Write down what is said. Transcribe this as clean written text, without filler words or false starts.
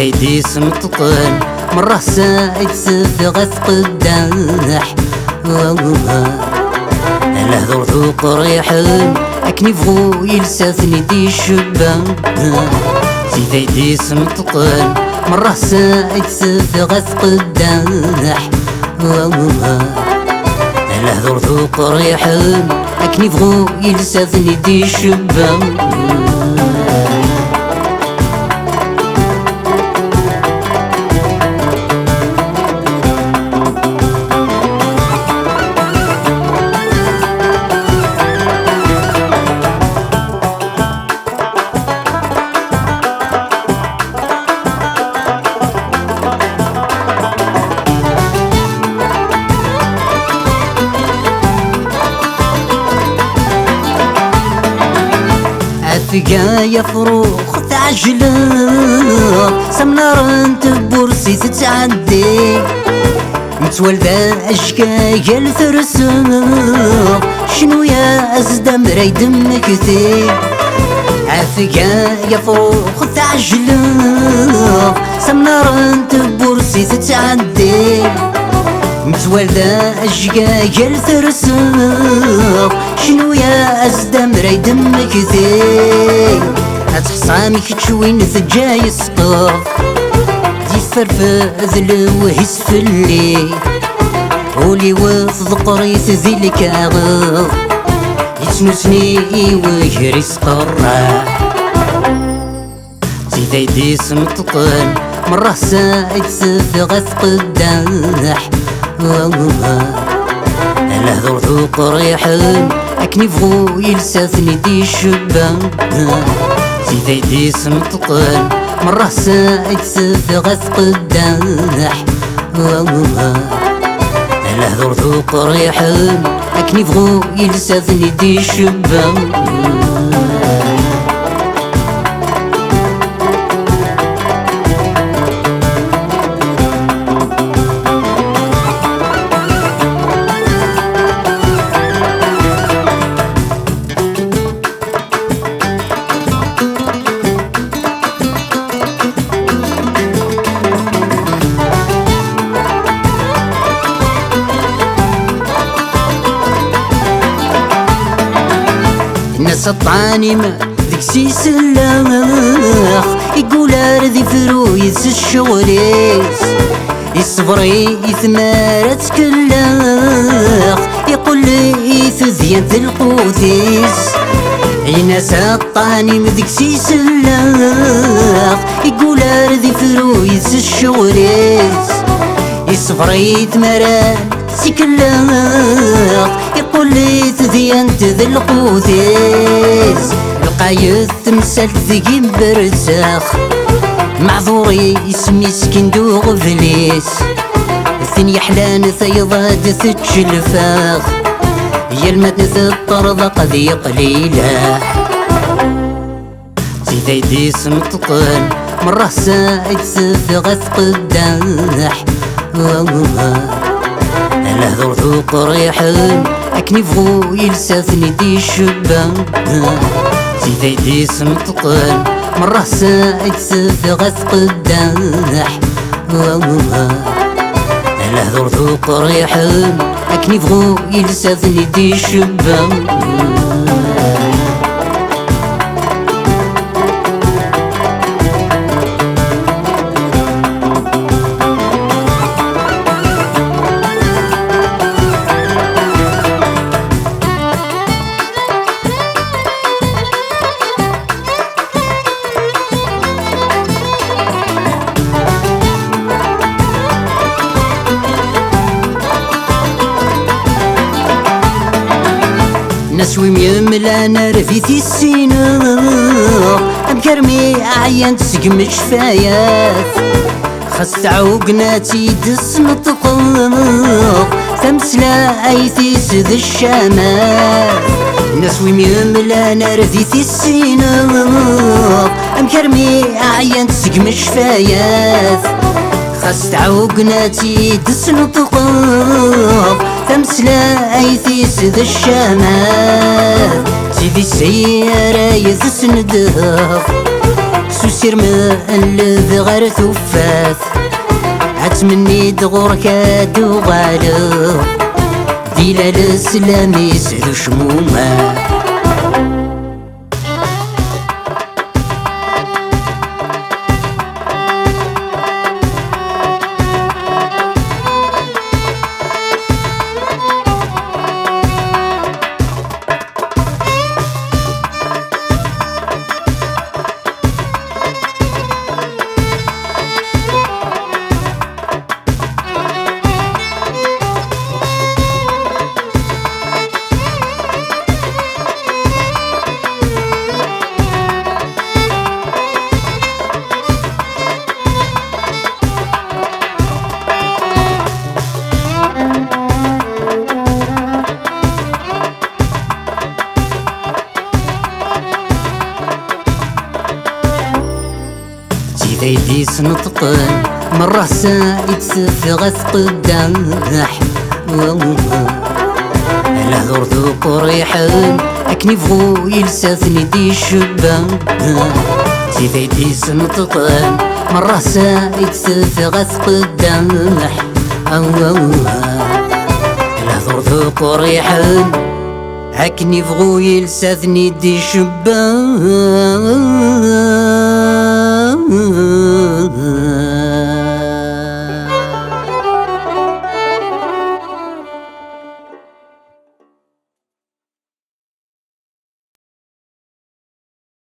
زيدي سمطقن مرة سايد غث قداح الهضر ذوق ريحن أكني فغو يلساثني دي شبان زيدي سمطقن مرة سايد غث قداح الهضر ذوق ريحن أكني فغو يلساثني دي شبان ثقايا فروخ تعجلة سمنار انت بورسي تتعدي متولدة اشكايا الثرسوخ شنو يا ازدم رايد مكثي عثقايا فروخ تعجلة سمنار انت بورسي تتعدي متولدة اشقايا الثرسوخ شنو يا ازدم رايد مكثي اتخصامك تشوين ثجاي سقف دي فرفاذ الوهس فلي ولي وذقري ذي الكاغض يتنسني ويهري سقرا زيدي سمطقن مرة سايد غث قداح الهضر ذوق ريحن أكني فغو يلساثني دي شبان زيدي سمطقن مرة سايد غث قداح الهضر ذوق ريحن أكني فغو يلساثني دي شبان الناس الطاني ما ذيك سيس اللاخ يقول ردي فرويس الشغليس يصبري يثمارت كلاخ يقول لي ثذيان القوثيس الناس الطاني ما ذيك سيس اللاخ يقول ردي فرويس الشغليس يصبري يثمارت سكلاخ يقول لي تذينت ذي القوثيس القايد تمثال ثقيم برساخ معذوري اسمي سكندو غفليس الثنيا حلان ثيضاد تتشلفاخ هي المتن الطرد قضي قليلة زيدي سمطقن مرة سايد غث قداح الهضر ذوق ريحن أكني فغو يلساثني دي شبان زيدي سمطقن مرة سايد غث قداح الهضر ذوق ريحن أكني فغو يلساثني دي شبان نسوي ميملا نرفيتي السينو بكرمي أعيان تسقم شفايات خاص تعوقناتي دس نطقوق تمسلا أيثيس ذي الشمال نسوي ميملا نرفيتي السينو بكرمي أعيان تسقم شفايات خاص تعوقناتي تسنطقف تمسلايثيس ذا الشمال سيدي السيارة يتسندف سوسير مقلب غير ثفاث عتمني دغورك دوغالو ديلا السلامي سذو شمومه ذيدي سنطقن مرة سايد سفغث قداح الهضور ذوق ريحان أكني فغو يلساثني دي شبان ذيدي سنطقن مرة سايد سفغث قداح الهضور ذوق ريحان أكني فغو يلساثني دي شبان